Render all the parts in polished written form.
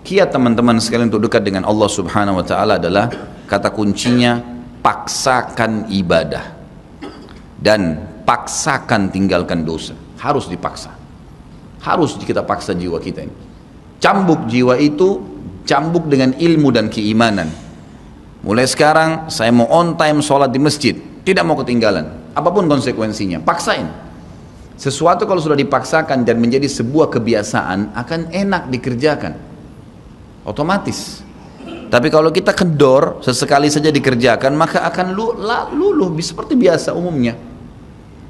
Kiat teman-teman sekalian untuk dekat dengan Allah Subhanahu wa taala adalah kata kuncinya paksakan ibadah dan paksakan tinggalkan dosa. Harus dipaksa. Harus kita paksa jiwa kita ini. Cambuk jiwa itu, cambuk dengan ilmu dan keimanan. Mulai sekarang saya mau on time sholat di masjid, tidak mau ketinggalan. Apapun konsekuensinya, paksain. Sesuatu kalau sudah dipaksakan dan menjadi sebuah kebiasaan akan enak dikerjakan. Otomatis. Tapi kalau kita kendor, sesekali saja dikerjakan, maka akan luluh seperti biasa umumnya.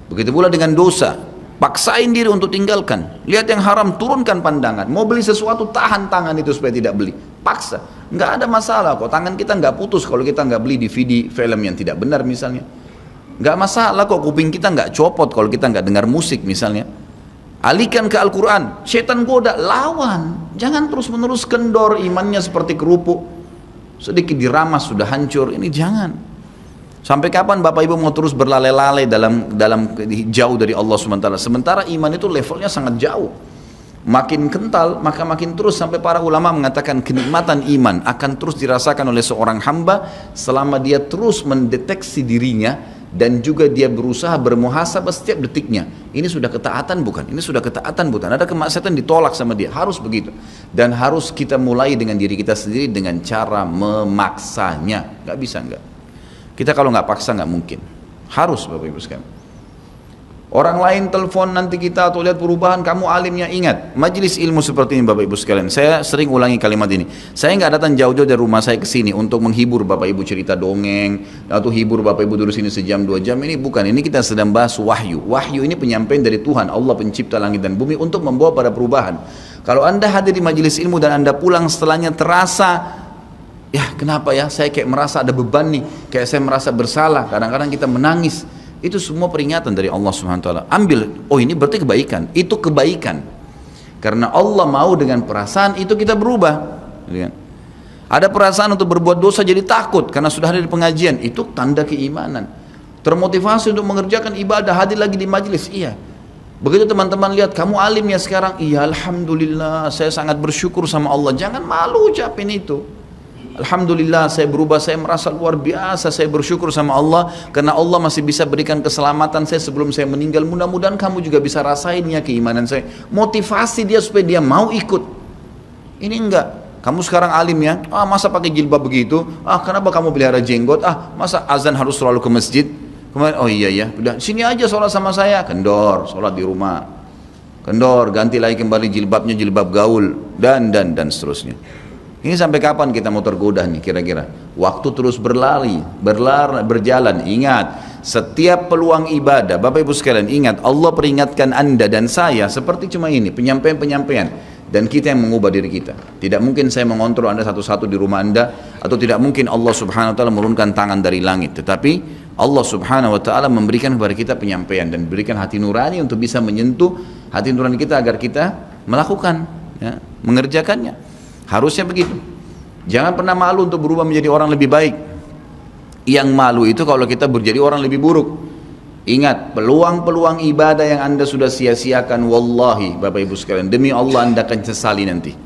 Begitu pula dengan dosa, paksain diri untuk tinggalkan. Lihat yang haram, turunkan pandangan. Mau beli sesuatu, tahan tangan itu supaya tidak beli. Paksa, nggak ada masalah kok. Tangan kita nggak putus kalau kita nggak beli DVD film yang tidak benar misalnya. Nggak masalah kok, kuping kita nggak copot kalau kita nggak dengar musik misalnya. Alihkan ke Al-Quran. Setan goda, lawan. Jangan terus-menerus kendor, imannya seperti kerupuk. Sedikit diramas sudah hancur. Ini jangan. Sampai kapan Bapak Ibu mau terus berlale-lale dalam jauh dari Allah SWT? Sementara iman itu levelnya sangat jauh. Makin kental, maka makin terus, sampai para ulama mengatakan kenikmatan iman akan terus dirasakan oleh seorang hamba selama dia terus mendeteksi dirinya dan juga dia berusaha bermuhasabah setiap detiknya. Ini sudah ketaatan bukan? Ini sudah ketaatan bukan? Ada kemaksiatan ditolak sama dia. Harus begitu. Dan harus kita mulai dengan diri kita sendiri dengan cara memaksanya. Gak bisa enggak. Kita kalau nggak paksa nggak mungkin. Harus Bapak Ibu sekalian. Orang lain telepon nanti kita atau lihat perubahan, kamu alimnya, ingat majelis ilmu seperti ini Bapak Ibu sekalian. Saya sering ulangi kalimat ini. Saya nggak datang jauh-jauh dari rumah saya ke sini untuk menghibur Bapak Ibu cerita dongeng atau hibur Bapak Ibu duduk sini sejam 2 jam. Ini bukan. Ini kita sedang bahas wahyu. Wahyu ini penyampaian dari Tuhan, Allah pencipta langit dan bumi untuk membawa pada perubahan. Kalau Anda hadir di majelis ilmu dan Anda pulang setelahnya terasa, ya kenapa ya, saya kayak merasa ada beban nih, kayak saya merasa bersalah, kadang-kadang kita menangis. Itu semua peringatan dari Allah Subhanahu wa taala. Ambil, oh ini berarti kebaikan. Itu kebaikan. Karena Allah mau dengan perasaan itu kita berubah. Ada perasaan untuk berbuat dosa jadi takut karena sudah ada di pengajian, itu tanda keimanan. Termotivasi untuk mengerjakan ibadah, hadir lagi di majelis, iya. Begitu teman-teman lihat kamu alim ya sekarang, iya alhamdulillah, saya sangat bersyukur sama Allah. Jangan malu ucapin itu. Alhamdulillah saya berubah, saya merasa luar biasa, saya bersyukur sama Allah karena Allah masih bisa berikan keselamatan saya sebelum saya meninggal. Mudah-mudahan kamu juga bisa rasain ya keimanan saya. Motivasi dia supaya dia mau ikut. Ini enggak, kamu sekarang alim ya, masa pakai jilbab begitu, kenapa kamu pelihara jenggot, masa azan harus selalu ke masjid. Kemudian, oh iya ya, udah sini aja sholat sama saya, kendor, sholat di rumah, kendor, ganti lagi kembali jilbabnya jilbab gaul, dan seterusnya. Ini sampai kapan kita mau tergoda nih kira-kira? Waktu terus berjalan. Ingat, setiap peluang ibadah, Bapak Ibu sekalian ingat, Allah peringatkan Anda dan saya seperti cuma ini, penyampaian. Dan kita yang mengubah diri kita. Tidak mungkin saya mengontrol Anda satu-satu di rumah Anda, atau tidak mungkin Allah Subhanahu wa taala menurunkan tangan dari langit. Tetapi Allah Subhanahu wa taala memberikan kepada kita penyampaian dan berikan hati nurani untuk bisa menyentuh hati nurani kita agar kita melakukan, ya, mengerjakannya. Harusnya begitu. Jangan pernah malu untuk berubah menjadi orang lebih baik. Yang malu itu kalau kita menjadi orang lebih buruk. Ingat, peluang-peluang ibadah yang Anda sudah sia-siakan, wallahi Bapak Ibu sekalian, demi Allah Anda akan sesali nanti.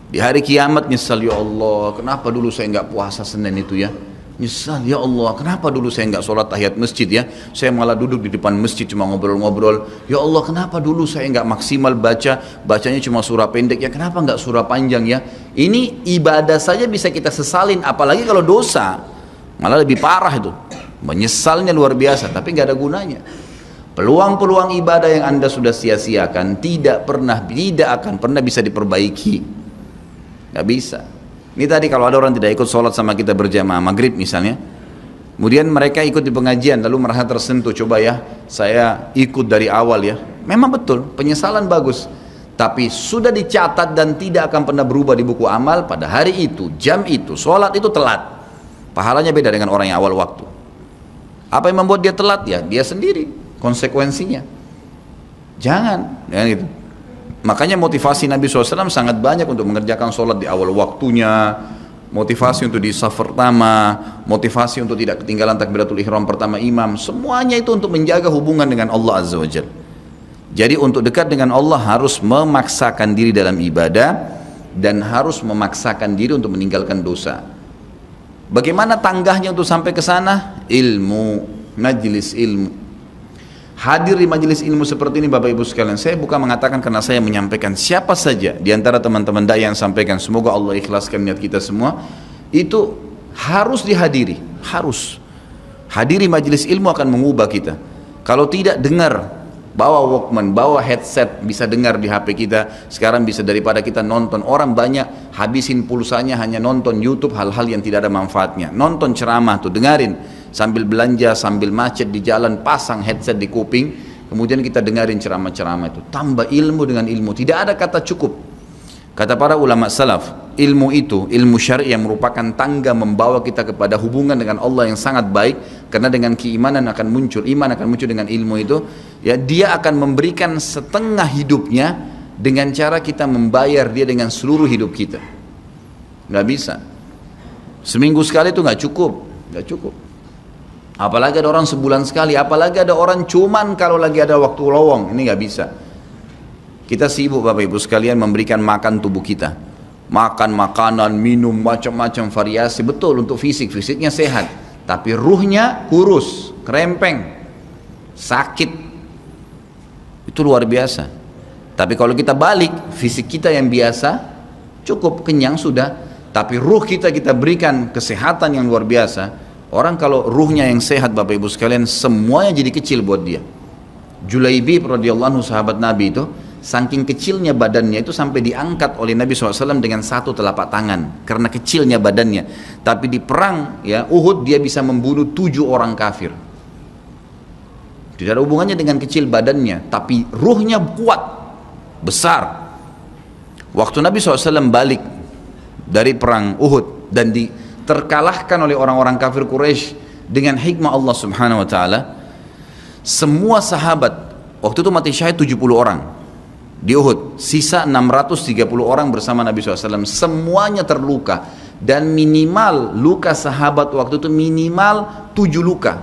Di hari kiamat nyesal, ya Allah, kenapa dulu saya nggak puasa Senin itu ya? Nyesal, ya Allah, kenapa dulu saya nggak sholat tahiyat masjid ya? Saya malah duduk di depan masjid cuma ngobrol-ngobrol. Ya Allah, kenapa dulu saya nggak maksimal bacanya cuma surah pendek ya? Kenapa nggak surah panjang ya? Ini ibadah saja bisa kita sesalin, apalagi kalau dosa, malah lebih parah itu. Menyesalnya luar biasa, tapi nggak ada gunanya. Peluang-peluang ibadah yang Anda sudah sia-siakan tidak akan pernah bisa diperbaiki. Nggak bisa. Ini tadi kalau ada orang tidak ikut sholat sama kita berjamaah maghrib misalnya, kemudian mereka ikut di pengajian lalu merasa tersentuh, coba ya saya ikut dari awal ya, memang betul penyesalan bagus, tapi sudah dicatat dan tidak akan pernah berubah di buku amal. Pada hari itu, jam itu, sholat itu telat, pahalanya beda dengan orang yang awal waktu. Apa yang membuat dia telat? Ya dia sendiri, konsekuensinya. Jangan gitu. Makanya motivasi Nabi SAW sangat banyak untuk mengerjakan sholat di awal waktunya, motivasi untuk di saf pertama, motivasi untuk tidak ketinggalan takbiratul ihram pertama imam. Semuanya itu untuk menjaga hubungan dengan Allah Azza wa Jalla. Jadi untuk dekat dengan Allah harus memaksakan diri dalam ibadah dan harus memaksakan diri untuk meninggalkan dosa. Bagaimana tangganya untuk sampai ke sana? Ilmu, majlis ilmu. Hadir di majelis ilmu seperti ini Bapak Ibu sekalian. Saya bukan mengatakan karena saya menyampaikan, siapa saja di antara teman-teman dai yang sampaikan, semoga Allah ikhlaskan niat kita semua, itu harus dihadiri, harus. Hadiri majelis ilmu akan mengubah kita. Kalau tidak, dengar, bawa Walkman, bawa headset, bisa dengar di HP kita. Sekarang bisa daripada kita nonton. Orang banyak habisin pulsanya hanya nonton YouTube hal-hal yang tidak ada manfaatnya. Nonton ceramah tuh, dengarin sambil belanja, sambil macet di jalan, pasang headset di kuping, kemudian kita dengarin ceramah-ceramah itu. Tambah ilmu dengan ilmu, tidak ada kata cukup. Kata para ulama salaf, ilmu itu, ilmu syar'i yang merupakan tangga membawa kita kepada hubungan dengan Allah yang sangat baik, karena dengan keimanan akan muncul, iman akan muncul dengan ilmu itu, ya dia akan memberikan setengah hidupnya dengan cara kita membayar dia dengan seluruh hidup kita. Nggak bisa. Seminggu sekali itu nggak cukup, nggak cukup. Apalagi ada orang sebulan sekali, apalagi ada orang cuman kalau lagi ada waktu lowong, ini nggak bisa. Kita sibuk Bapak Ibu sekalian memberikan makan tubuh kita, makan makanan, minum macam-macam variasi, betul untuk fisiknya sehat, tapi ruhnya kurus, kerempeng, sakit, itu luar biasa. Tapi kalau kita balik, fisik kita yang biasa cukup kenyang sudah, tapi ruh kita berikan kesehatan yang luar biasa. Orang kalau ruhnya yang sehat Bapak Ibu sekalian, semuanya jadi kecil buat dia. Julaibib radhiyallahu anhu, sahabat Nabi itu, saking kecilnya badannya itu sampai diangkat oleh Nabi SAW dengan satu telapak tangan karena kecilnya badannya. Tapi di perang ya Uhud dia bisa membunuh 7 orang kafir. Tidak ada hubungannya dengan kecil badannya, tapi ruhnya kuat, besar. Waktu Nabi SAW balik dari perang Uhud dan terkalahkan oleh orang-orang kafir Quraisy dengan hikmah Allah Subhanahu Wa Taala, semua sahabat waktu itu mati syahid 70 orang di Uhud, sisa 630 orang bersama Nabi SAW, semuanya terluka, dan minimal luka sahabat waktu itu minimal 7 luka,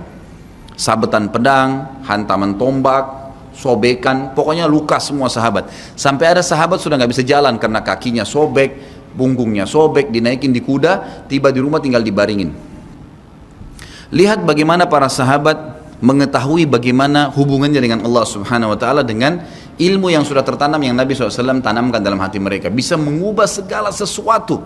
sabetan pedang, hantaman tombak, sobekan, pokoknya luka semua sahabat. Sampai ada sahabat sudah nggak bisa jalan karena kakinya sobek, punggungnya sobek, dinaikin di kuda, tiba di rumah tinggal dibaringin. Lihat bagaimana para sahabat mengetahui bagaimana hubungannya dengan Allah Subhanahu Wa Taala dengan ilmu yang sudah tertanam yang Nabi SAW tanamkan dalam hati mereka, bisa mengubah segala sesuatu.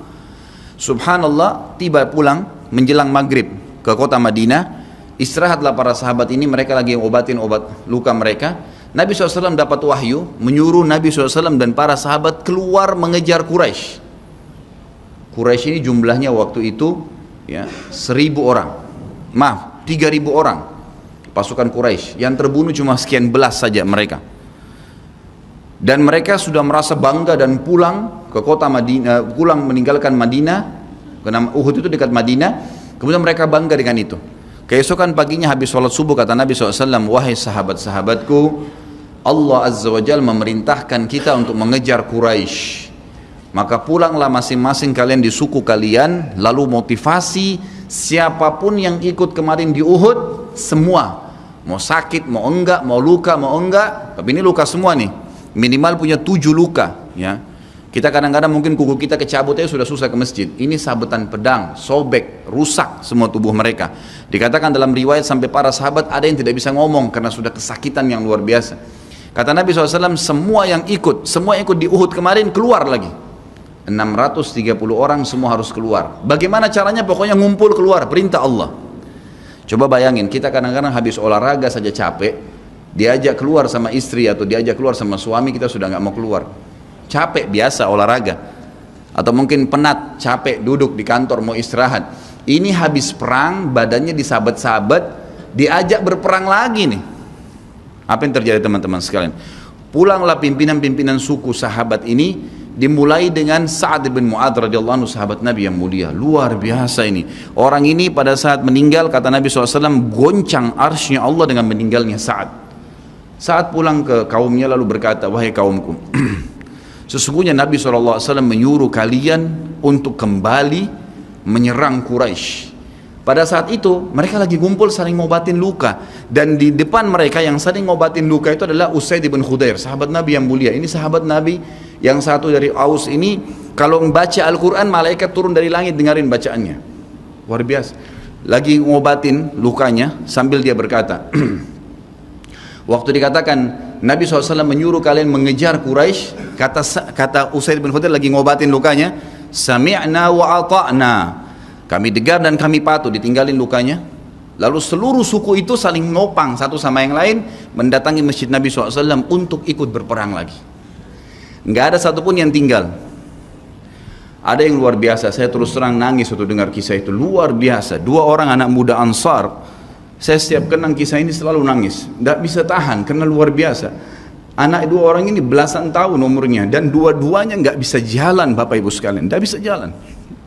Subhanallah, tiba pulang menjelang maghrib ke kota Madinah, istirahatlah para sahabat ini, mereka lagi obatin obat luka mereka. Nabi SAW dapat wahyu menyuruh Nabi SAW dan para sahabat keluar mengejar Quraisy. Quraisy ini jumlahnya waktu itu ya 1.000 orang, maaf 3.000 orang pasukan Quraisy, yang terbunuh cuma sekian belas saja mereka. Dan mereka sudah merasa bangga dan pulang ke kota Madinah, pulang meninggalkan Madinah, karena Uhud itu dekat Madinah. Kemudian mereka bangga dengan itu. Keesokan paginya habis sholat subuh kata Nabi SAW, wahai sahabat-sahabatku, Allah Azza wa Jalla memerintahkan kita untuk mengejar Quraisy. Maka pulanglah masing-masing kalian di suku kalian, lalu motivasi siapapun yang ikut kemarin di Uhud, semua, mau sakit, mau enggak, mau luka, mau enggak, tapi ini luka semua nih, minimal punya 7 luka ya. Kita kadang-kadang mungkin kuku kita kecabut aja sudah susah ke masjid, ini sabetan pedang, sobek, rusak semua tubuh mereka. Dikatakan dalam riwayat sampai para sahabat ada yang tidak bisa ngomong karena sudah kesakitan yang luar biasa. Kata Nabi SAW, semua yang ikut di Uhud kemarin keluar lagi, 630 orang semua harus keluar. Bagaimana caranya? Pokoknya ngumpul keluar, perintah Allah. Coba bayangin, kita kadang-kadang habis olahraga saja capek, diajak keluar sama istri atau diajak keluar sama suami, kita sudah nggak mau keluar. Capek biasa olahraga, atau mungkin penat, capek duduk di kantor mau istirahat. Ini habis perang, badannya disabet-sabet, diajak berperang lagi nih. Apa yang terjadi teman-teman sekalian? Pulanglah pimpinan-pimpinan suku sahabat ini, dimulai dengan Sa'ad bin Mu'adz radhiyallahu anhu, sahabat Nabi yang mulia, luar biasa ini. Orang ini pada saat meninggal, kata Nabi SAW, goncang arsy-Nya Allah dengan meninggalnya Sa'ad. Saat pulang ke kaumnya lalu berkata, wahai kaumku, sesungguhnya Nabi SAW menyuruh kalian untuk kembali menyerang Quraisy. Pada saat itu mereka lagi kumpul saling ngobatin luka, dan di depan mereka yang saling ngobatin luka itu adalah Usaid bin Khudair, sahabat Nabi yang mulia. Ini sahabat Nabi yang satu dari Aus ini Kalau membaca Al-Quran, malaikat turun dari langit dengerin bacaannya. Luar biasa. Lagi ngobatin lukanya sambil dia berkata, waktu dikatakan Nabi SAW menyuruh kalian mengejar Quraisy, kata Usaid bin Khudair lagi ngobatin lukanya, sami'na wa ata'na, kami dengar dan kami patuh, ditinggalin lukanya. Lalu seluruh suku itu saling nopang satu sama yang lain mendatangi masjid Nabi SAW untuk ikut berperang lagi. Nggak ada satupun yang tinggal. Ada yang luar biasa, saya terus terang nangis waktu dengar kisah itu, luar biasa. Dua orang anak muda Ansar, saya setiap kenang kisah ini selalu nangis, nggak bisa tahan karena luar biasa. Anak dua orang ini belasan tahun umurnya dan dua-duanya nggak bisa jalan, Bapak Ibu sekalian, nggak bisa jalan.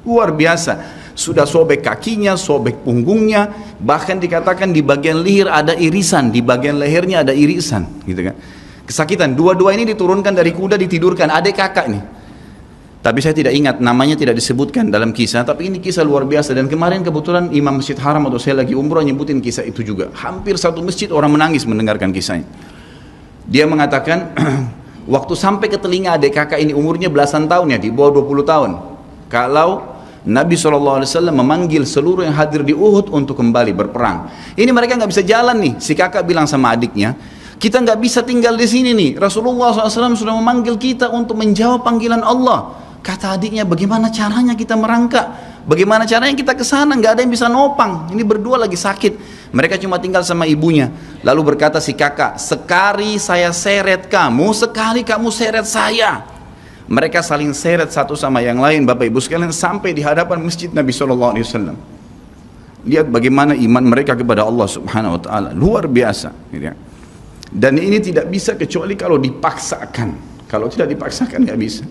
Luar biasa. Sudah sobek kakinya, sobek punggungnya, bahkan dikatakan di bagian leher ada irisan, di bagian lehernya ada irisan, gitu kan. Kesakitan. Dua-dua ini diturunkan dari kuda, ditidurkan, adik kakak nih. Tapi saya tidak ingat, namanya tidak disebutkan dalam kisah, tapi ini kisah luar biasa. Dan kemarin kebetulan Imam Masjid Haram atau saya lagi umrah nyebutin kisah itu juga. Hampir satu masjid orang menangis mendengarkan kisahnya. Dia mengatakan, waktu sampai ke telinga adik kakak ini umurnya belasan tahun ya, di bawah 20 tahun. Kalau Nabi SAW memanggil seluruh yang hadir di Uhud untuk kembali berperang. Ini mereka nggak bisa jalan nih. Si kakak bilang sama adiknya, kita nggak bisa tinggal di sini nih. Rasulullah SAW sudah memanggil kita untuk menjawab panggilan Allah. Kata adiknya, bagaimana caranya kita merangkak? Bagaimana caranya kita ke sana? Nggak ada yang bisa nopang. Ini berdua lagi sakit. Mereka cuma tinggal sama ibunya. Lalu berkata si kakak, sekali saya seret kamu, sekali kamu seret saya. Mereka saling seret satu sama yang lain, Bapak Ibu sekalian, sampai di hadapan masjid Nabi SAW. Lihat bagaimana iman mereka kepada Allah Subhanahu Wa Taala, luar biasa. Dan ini tidak bisa kecuali kalau dipaksakan. Kalau tidak dipaksakan nggak bisa.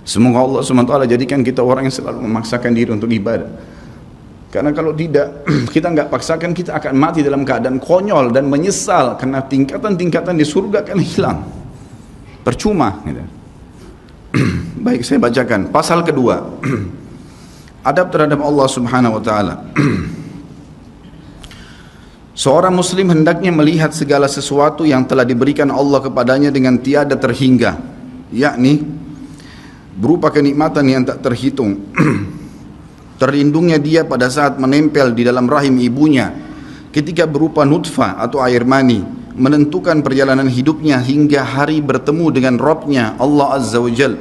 Semoga Allah Subhanahu Wa Taala jadikan kita orang yang selalu memaksakan diri untuk ibadah. Karena kalau tidak, kita nggak paksakan, kita akan mati dalam keadaan konyol dan menyesal karena tingkatan-tingkatan di surga akan hilang. Percuma. Baik, saya bacakan pasal kedua. Adab terhadap Allah Subhanahu Wa Taala. Seorang muslim hendaknya melihat segala sesuatu yang telah diberikan Allah kepadanya dengan tiada terhingga, yakni berupa kenikmatan yang tak terhitung. Terlindungnya dia pada saat menempel di dalam rahim ibunya ketika berupa nutfah atau air mani, menentukan perjalanan hidupnya hingga hari bertemu dengan Rabbnya Allah Azza wa Jal.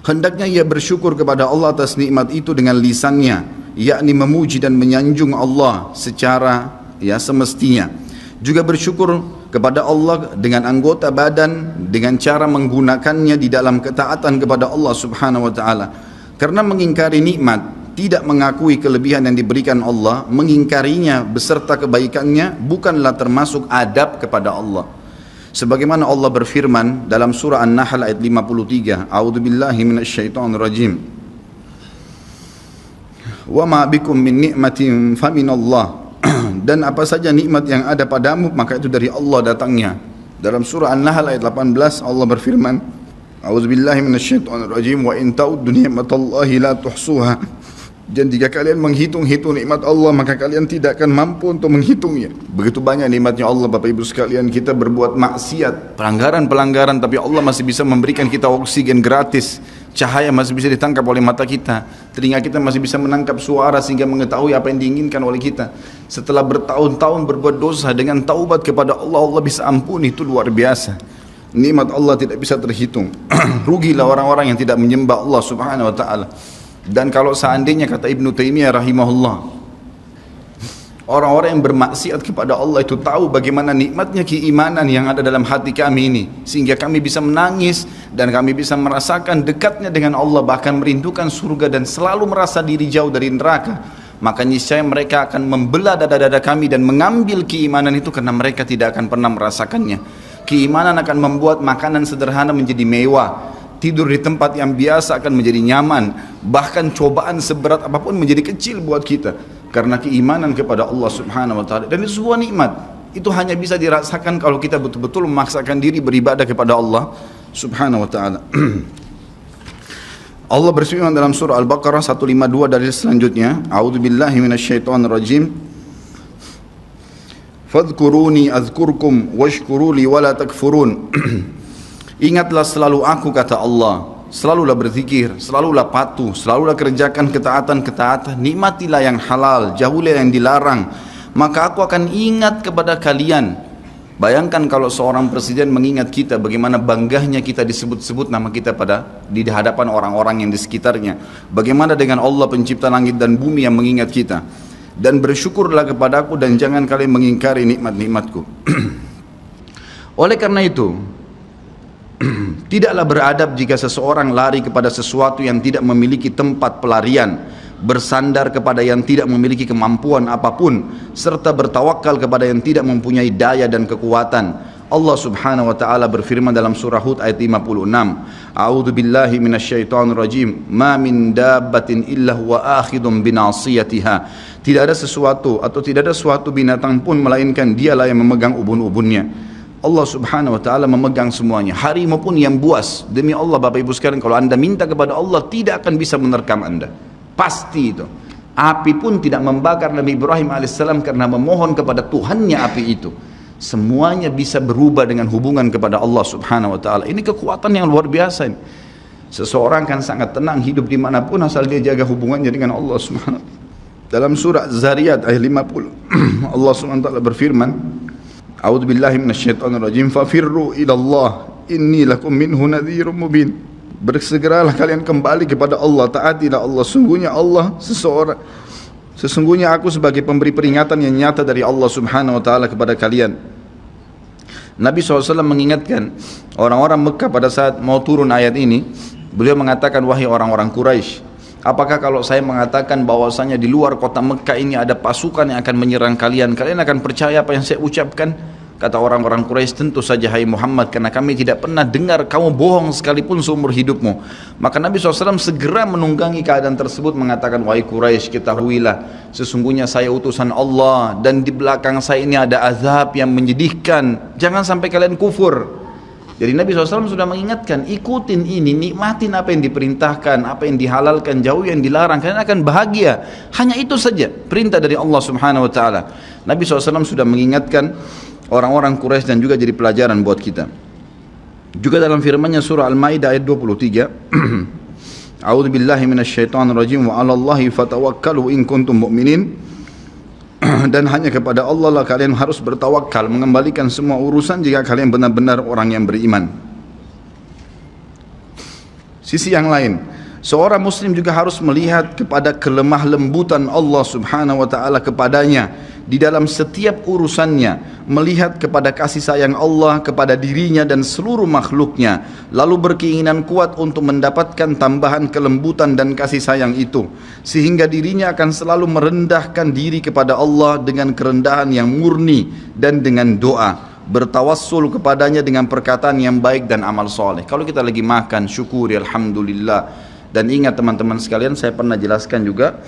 Hendaknya ia bersyukur kepada Allah atas nikmat itu dengan lisannya, yakni memuji dan menyanjung Allah secara semestinya. Juga bersyukur kepada Allah dengan anggota badan, dengan cara menggunakannya di dalam ketaatan kepada Allah Subhanahu wa Ta'ala. Karena mengingkari nikmat, tidak mengakui kelebihan yang diberikan Allah, mengingkarinya beserta kebaikannya bukanlah termasuk adab kepada Allah. Sebagaimana Allah berfirman dalam surah An-Nahl ayat 53, A'udzubillahi minasyaitonirrajim. Wa ma bikum min ni'matin faminallah. Dan apa saja nikmat yang ada padamu maka itu dari Allah datangnya. Dalam surah An-Nahl ayat 18 Allah berfirman, A'udzubillahi minasyaitonirrajim, wa in ta'uddu ni'matallahi la tuhsuha. Dan jika kalian menghitung-hitung nikmat Allah maka kalian tidak akan mampu untuk menghitungnya. Begitu banyak nikmatnya Allah, Bapak Ibu sekalian. Kita berbuat maksiat, pelanggaran-pelanggaran, tapi Allah masih bisa memberikan kita oksigen gratis, cahaya masih bisa ditangkap oleh mata kita, telinga kita masih bisa menangkap suara sehingga mengetahui apa yang diinginkan oleh kita. Setelah bertahun-tahun berbuat dosa, dengan taubat kepada Allah, Allah bisa ampuni. Itu luar biasa. Nikmat Allah tidak bisa terhitung. Rugilah orang-orang yang tidak menyembah Allah Subhanahu wa Ta'ala. Dan kalau seandainya, kata Ibnu Taimiyah rahimahullah, orang-orang yang bermaksiat kepada Allah itu tahu bagaimana nikmatnya keimanan yang ada dalam hati kami ini, sehingga kami bisa menangis dan kami bisa merasakan dekatnya dengan Allah, bahkan merindukan surga dan selalu merasa diri jauh dari neraka, maka niscaya mereka akan membelah dada-dada kami dan mengambil keimanan itu karena mereka tidak akan pernah merasakannya. Keimanan akan membuat makanan sederhana menjadi mewah, tidur di tempat yang biasa akan menjadi nyaman, bahkan cobaan seberat apapun menjadi kecil buat kita karena keimanan kepada Allah Subhanahu wa Ta'ala. Dan itu sebuah nikmat, itu hanya bisa dirasakan kalau kita betul-betul memaksakan diri beribadah kepada Allah Subhanahu wa Ta'ala. Allah berfirman dalam surah Al-Baqarah 152 dari selanjutnya, A'udzubillahi minasyaitonirrajim, fadhkuruni azkurkum washkuruli wala takfurun. Ingatlah selalu aku, kata Allah, selalulah berzikir, selalulah patuh, selalulah kerjakan ketaatan-ketaatan, nikmatilah yang halal, jauhilah yang dilarang, maka aku akan ingat kepada kalian. Bayangkan kalau seorang presiden mengingat kita, bagaimana bangganya kita disebut-sebut nama kita di hadapan orang-orang yang di sekitarnya. Bagaimana dengan Allah pencipta langit dan bumi yang mengingat kita. Dan bersyukurlah kepadaku dan jangan kalian mengingkari nikmat-nikmatku. Oleh karena itu, tidaklah beradab jika seseorang lari kepada sesuatu yang tidak memiliki tempat pelarian, bersandar kepada yang tidak memiliki kemampuan apapun, serta bertawakal kepada yang tidak mempunyai daya dan kekuatan. Allah subhanahu wa ta'ala berfirman dalam surah Hud ayat 56, A'udzu billahi minasyaitonir rajim, ma min dabbatin illa huwa akhidun binasiyatiha. Tidak ada sesuatu atau tidak ada suatu binatang pun melainkan dialah yang memegang ubun-ubunnya. Allah subhanahu wa ta'ala memegang semuanya. Harimau pun yang buas. Demi Allah Bapak Ibu sekalian, kalau anda minta kepada Allah, tidak akan bisa menerkam anda. Pasti itu. Api pun tidak membakar Nabi Ibrahim alaihissalam karena memohon kepada Tuhannya api itu. Semuanya bisa berubah dengan hubungan kepada Allah subhanahu wa ta'ala. Ini kekuatan yang luar biasa ini. Seseorang kan sangat tenang hidup dimanapun asal dia jaga hubungannya dengan Allah subhanahu wa ta'ala. Dalam surah Zariyat ayat 50 Allah subhanahu wa ta'ala berfirman, A'udzu billahi minasyaitonir rajim, fafirru ilallah inni lakum minhu nadhirun mubin. Bersegeralah kalian kembali kepada Allah, taatilah Allah, sesungguhnya aku sebagai pemberi peringatan yang nyata dari Allah subhanahu wa ta'ala kepada kalian. Nabi SAW mengingatkan orang-orang Mekah pada saat mau turun ayat ini. Beliau mengatakan, wahai orang-orang Quraisy, apakah kalau saya mengatakan bahwasanya di luar kota Mekah ini ada pasukan yang akan menyerang kalian, kalian akan percaya apa yang saya ucapkan? Kata orang-orang Quraisy, tentu saja hai Muhammad, karena kami tidak pernah dengar kamu bohong sekalipun seumur hidupmu. Maka Nabi SAW segera menunggangi keadaan tersebut, mengatakan, wahai Quraisy, ketahuilah sesungguhnya saya utusan Allah dan di belakang saya ini ada azab yang menyedihkan, jangan sampai kalian kufur. Jadi Nabi SAW sudah mengingatkan, ikutin ini, nikmatin apa yang diperintahkan, apa yang dihalalkan, jauh yang dilarang, kalian akan bahagia. Hanya itu saja perintah dari Allah subhanahu wa ta'ala. Nabi SAW sudah mengingatkan orang-orang Quraisy dan juga jadi pelajaran buat kita. Juga dalam firman-Nya surah Al-Maidah ayat 23, A'udzu billahi minasyaitonir rajim wa 'alallahi fatawakkalu in kuntum mu'minin. Dan hanya kepada Allah lah kalian harus bertawakal, mengembalikan semua urusan jika kalian benar-benar orang yang beriman. Sisi yang lain, seorang muslim juga harus melihat kepada kelemah lembutan Allah subhanahu wa ta'ala kepadanya di dalam setiap urusannya, melihat kepada kasih sayang Allah kepada dirinya dan seluruh makhluknya, lalu berkeinginan kuat untuk mendapatkan tambahan kelembutan dan kasih sayang itu, sehingga dirinya akan selalu merendahkan diri kepada Allah dengan kerendahan yang murni dan dengan doa, bertawassul kepadanya dengan perkataan yang baik dan amal soleh. Kalau kita lagi makan, syukuri alhamdulillah. Dan ingat teman-teman sekalian, saya pernah jelaskan juga,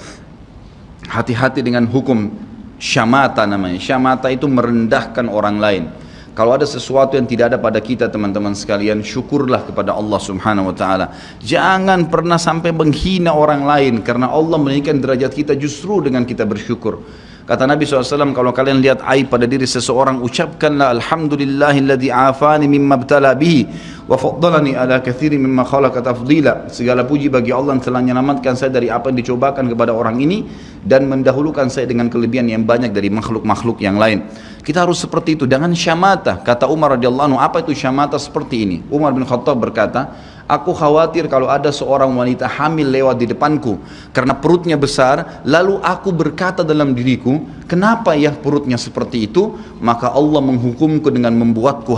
hati-hati dengan hukum syamata namanya. Syamata itu merendahkan orang lain. Kalau ada sesuatu yang tidak ada pada kita teman-teman sekalian, syukurlah kepada Allah subhanahu wa ta'ala. Jangan pernah sampai menghina orang lain, karena Allah meninggikan derajat kita justru dengan kita bersyukur. Kata Nabi SAW, kalau kalian lihat aib pada diri seseorang, ucapkanlah alhamdulillahilladzi afani mimma btala bihi wa faddalani ala katsiri mimma khalaqa tafdila. Segala puji bagi Allah yang telah menyelamatkan saya dari apa yang dicobakan kepada orang ini dan mendahulukan saya dengan kelebihan yang banyak dari makhluk-makhluk yang lain. Kita harus seperti itu, dengan syamata. Kata Umar radhiyallahu anhu, apa itu syamata seperti ini? Umar bin Khattab berkata, aku khawatir kalau ada seorang wanita hamil lewat di depanku karena perutnya besar, lalu aku berkata dalam diriku, kenapa ya perutnya seperti itu? Maka Allah menghukumku dengan membuatku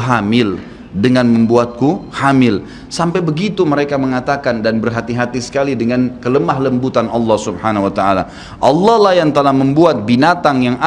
hamil, sampai begitu mereka mengatakan, dan berhati-hati sekali dengan kelemah lembutan Allah subhanahu wa ta'ala. Allah lah yang telah membuat binatang yang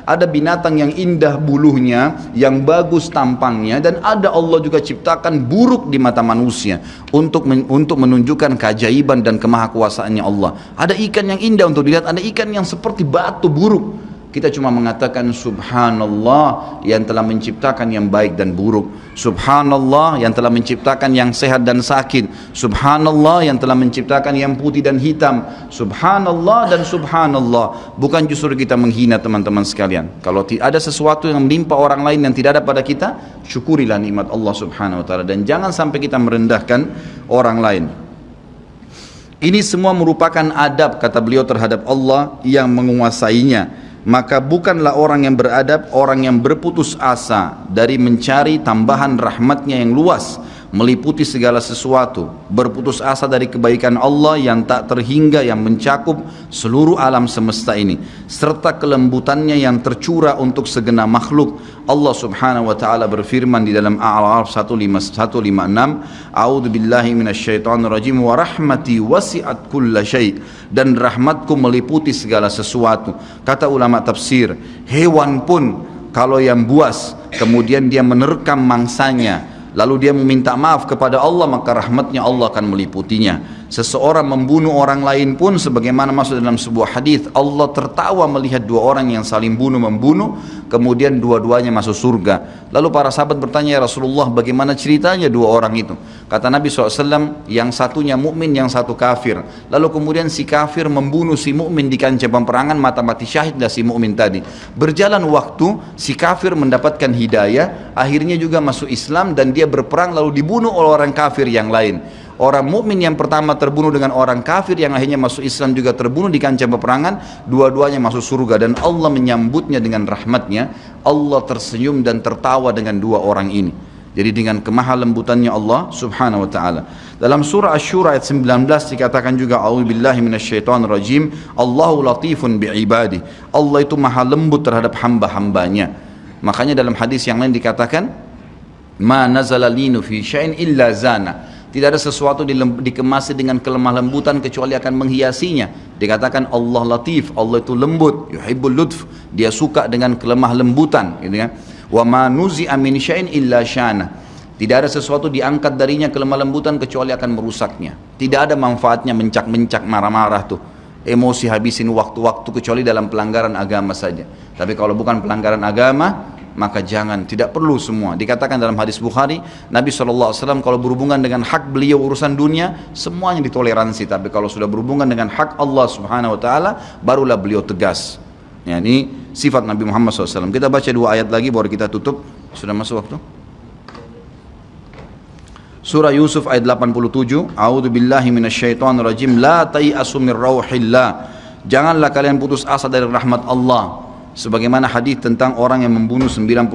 ada binatang yang indah bulunya, yang bagus tampangnya, dan ada Allah juga ciptakan buruk di mata manusia untuk menunjukkan keajaiban dan kemahakuasaannya Allah. Ada ikan yang indah untuk dilihat, ada ikan yang seperti batu buruk. Kita cuma mengatakan subhanallah yang telah menciptakan yang baik dan buruk, subhanallah yang telah menciptakan yang sehat dan sakit, subhanallah yang telah menciptakan yang putih dan hitam, subhanallah dan subhanallah. Bukan justru kita menghina teman-teman sekalian. Kalau ada sesuatu yang menimpa orang lain yang tidak ada pada kita, syukurilah nikmat Allah subhanahu wa ta'ala. Dan jangan sampai kita merendahkan orang lain. Ini semua merupakan adab, kata beliau, terhadap Allah yang menguasainya. Maka bukanlah orang yang beradab orang yang berputus asa dari mencari tambahan rahmatnya yang luas, meliputi segala sesuatu, berputus asa dari kebaikan Allah yang tak terhingga, yang mencakup seluruh alam semesta ini, serta kelembutannya yang tercurah untuk segenap makhluk. Allah subhanahu wa ta'ala berfirman di dalam A'raf 156, A'udzu billahi minasyaitonir rajim, wa rahmati wasi'at kulla syai', dan rahmatku meliputi segala sesuatu. Kata ulama tafsir, hewan pun kalau yang buas kemudian dia menerkam mangsanya lalu dia meminta maaf kepada Allah, maka rahmatnya Allah akan meliputinya. Seseorang membunuh orang lain pun, sebagaimana masuk dalam sebuah hadis, Allah tertawa melihat dua orang yang saling membunuh, kemudian dua-duanya masuk surga. Lalu para sahabat bertanya, ya Rasulullah, bagaimana ceritanya dua orang itu? Kata Nabi SAW, yang satunya mukmin, yang satu kafir. Lalu kemudian si kafir membunuh si mukmin di kancah peperangan, mati syahidlah si mukmin tadi. Berjalan waktu, si kafir mendapatkan hidayah, akhirnya juga masuk Islam, dan dia berperang lalu dibunuh oleh orang kafir yang lain. Orang mukmin yang pertama terbunuh dengan orang kafir yang akhirnya masuk Islam juga terbunuh di kancah peperangan, dua-duanya masuk surga, dan Allah menyambutnya dengan rahmatnya. Allah tersenyum dan tertawa dengan dua orang ini. Jadi dengan kemahalembutannya Allah subhanahu wa ta'ala. Dalam surah Asy-Syura ayat 19 dikatakan juga, a'udzubillahi minasyaitonir rajim, Allahu latifun bi'ibadi. Allah itu maha lembut terhadap hamba-hambanya. Makanya dalam hadis yang lain dikatakan, ma nazala linu fi syai'in illa zana. Tidak ada sesuatu dikemasi dengan kelemah lembutan kecuali akan menghiasinya. Dikatakan Allah latif, Allah itu lembut, yuhibbul lutf, dia suka dengan kelemah lembutan, gitu kan. Wa ma nuzi'a min syai'in illa syana. Tidak ada sesuatu diangkat darinya kelemah lembutan kecuali akan merusaknya. Tidak ada manfaatnya mencak-mencak, marah-marah tuh. Emosi habisin waktu-waktu kecuali dalam pelanggaran agama saja. Tapi kalau bukan pelanggaran agama, maka jangan, tidak perlu semua. Dikatakan dalam hadis Bukhari, Nabi SAW kalau berhubungan dengan hak beliau urusan dunia, semuanya ditoleransi. Tapi kalau sudah berhubungan dengan hak Allah subhanahu wa ta'ala, barulah beliau tegas. Ya, ini sifat Nabi Muhammad SAW. Kita baca dua ayat lagi baru kita tutup. Sudah masuk waktu? Surah Yusuf ayat 87, A'udzu billahi minasyaitonir rajim, la tai'asu min rauhillah. Janganlah kalian putus asa dari rahmat Allah. Sebagaimana hadis tentang orang yang membunuh 99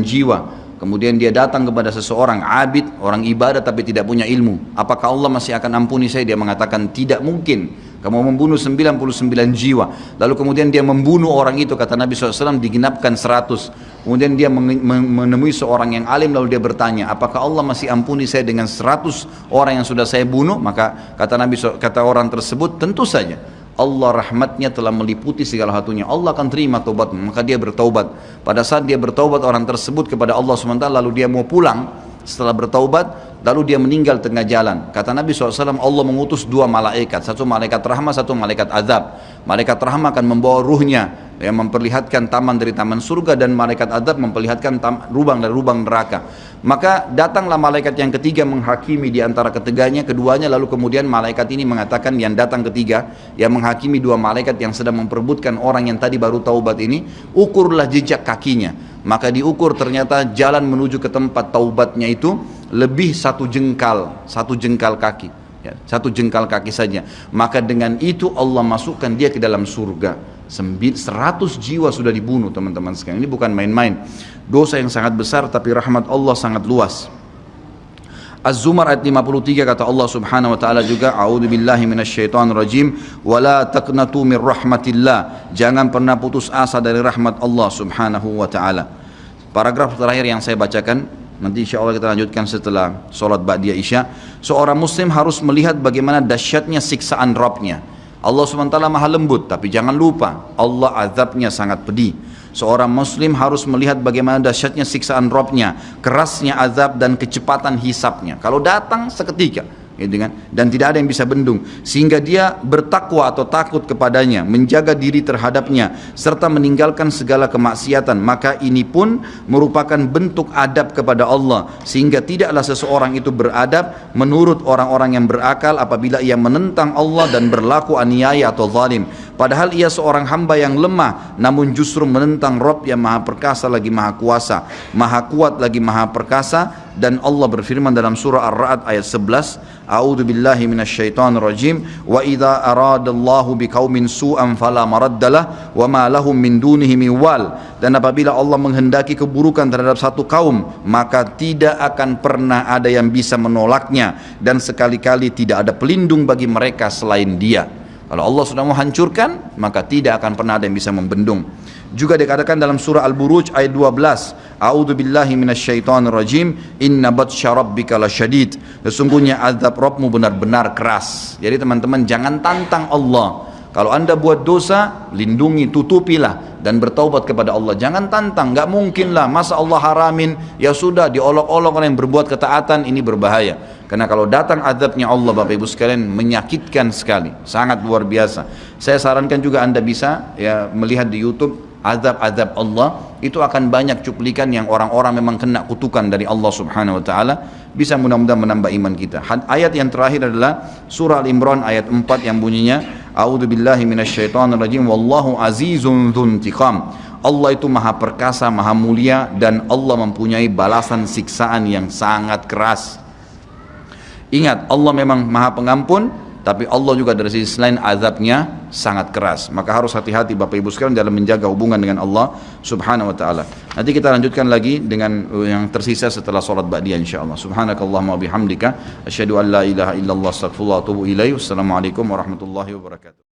jiwa, kemudian dia datang kepada seseorang abid, orang ibadah tapi tidak punya ilmu, apakah Allah masih akan ampuni saya? Dia mengatakan tidak mungkin, kamu membunuh 99 jiwa. Lalu kemudian dia membunuh orang itu, kata Nabi SAW, digenapkan 100. Kemudian dia menemui seorang yang alim, lalu dia bertanya, apakah Allah masih ampuni saya dengan 100 orang yang sudah saya bunuh? Maka kata Nabi, kata orang tersebut, tentu saja Allah rahmatnya telah meliputi segala satunya, Allah akan terima taubatmu. Maka dia bertaubat. Pada saat dia bertaubat orang tersebut kepada Allah SWT, lalu dia mau pulang setelah bertaubat, lalu dia meninggal tengah jalan. Kata Nabi SAW, Allah mengutus dua malaikat, satu malaikat rahmah, satu malaikat azab. Malaikat rahmah akan membawa ruhnya yang memperlihatkan taman dari taman surga, dan malaikat azab memperlihatkan lubang dari lubang neraka. Maka datanglah malaikat yang ketiga menghakimi di antara keduanya, lalu kemudian malaikat ini mengatakan, yang datang ketiga yang menghakimi dua malaikat yang sedang memperebutkan orang yang tadi baru taubat ini, ukurlah jejak kakinya. Maka diukur, ternyata jalan menuju ke tempat taubatnya itu lebih satu jengkal kaki, ya, satu jengkal kaki saja. Maka dengan itu Allah masukkan dia ke dalam surga. 100 jiwa sudah dibunuh, teman-teman sekalian. Ini bukan main-main, dosa yang sangat besar, tapi rahmat Allah sangat luas. Az-Zumar ayat 53 kata Allah subhanahu wa ta'ala juga, A'udzu billahi minasyaitonir rajim, wa la taqnatu min rahmatillah. Jangan pernah putus asa dari rahmat Allah subhanahu wa ta'ala. Paragraf terakhir yang saya bacakan, nanti insya Allah kita lanjutkan setelah sholat ba'diyah isya. Seorang muslim harus melihat bagaimana dahsyatnya siksaan Rabbnya. Allah SWT maha lembut, tapi jangan lupa Allah azabnya sangat pedih. Seorang muslim harus melihat bagaimana dahsyatnya siksaan Rabbnya, kerasnya azab dan kecepatan hisabnya. Kalau datang seketika, gitu kan? Dan tidak ada yang bisa bendung, sehingga dia bertakwa atau takut kepadanya, menjaga diri terhadapnya, serta meninggalkan segala kemaksiatan. Maka ini pun merupakan bentuk adab kepada Allah, sehingga tidaklah seseorang itu beradab menurut orang-orang yang berakal apabila ia menentang Allah dan berlaku aniaya atau zalim. Padahal ia seorang hamba yang lemah, namun justru menentang Rabb yang maha perkasa lagi maha kuasa, maha kuat lagi maha perkasa. Dan Allah berfirman dalam surah Ar-Ra'd ayat 11, A'udzu billahi minasyaitonir rajim, wa idza aradallahu biqaumin su'an fala maraddalah wa ma lahum min dunihi min wal. Dan apabila Allah menghendaki keburukan terhadap satu kaum, maka tidak akan pernah ada yang bisa menolaknya, dan sekali-kali tidak ada pelindung bagi mereka selain Dia. Kalau Allah sudah mau hancurkan, maka tidak akan pernah ada yang bisa membendung. Juga dikatakan dalam surah Al-Buruj ayat 12, A'udzu billahi minasyaitonir rajim, inna batsya rabbika lasyadid. Sesungguhnya azab Rabbmu benar-benar keras. Jadi teman-teman, jangan tantang Allah. Kalau anda buat dosa, lindungi, tutupilah dan bertaubat kepada Allah. Jangan tantang, nggak mungkin lah, masa Allah haramin, ya sudah diolok-olok orang yang berbuat ketaatan, ini berbahaya. Karena kalau datang azabnya Allah, Bapak Ibu sekalian, menyakitkan sekali, sangat luar biasa. Saya sarankan juga anda bisa ya melihat di YouTube azab-azab Allah, itu akan banyak cuplikan yang orang-orang memang kena kutukan dari Allah Subhanahu wa taala. Bisa mudah-mudahan menambah iman kita. Ayat yang terakhir adalah surah Al-Imran ayat 4 yang bunyinya, A'udzu billahi minasyaitonir rajim, wallahu azizun dzuntiqam. Allah itu maha perkasa, maha mulia, dan Allah mempunyai balasan siksaan yang sangat keras. Ingat, Allah memang maha pengampun, tapi Allah juga dari sisi lain azabnya sangat keras. Maka harus hati-hati Bapak Ibu sekalian dalam menjaga hubungan dengan Allah Subhanahu wa taala. Nanti kita lanjutkan lagi dengan yang tersisa setelah salat ba'diyah insyaallah. Subhanakallahumma wa bihamdika asyhadu an la ilaha illallah astaghfirullah wa atubu ilaih. Wassalamualaikum warahmatullahi wabarakatuh.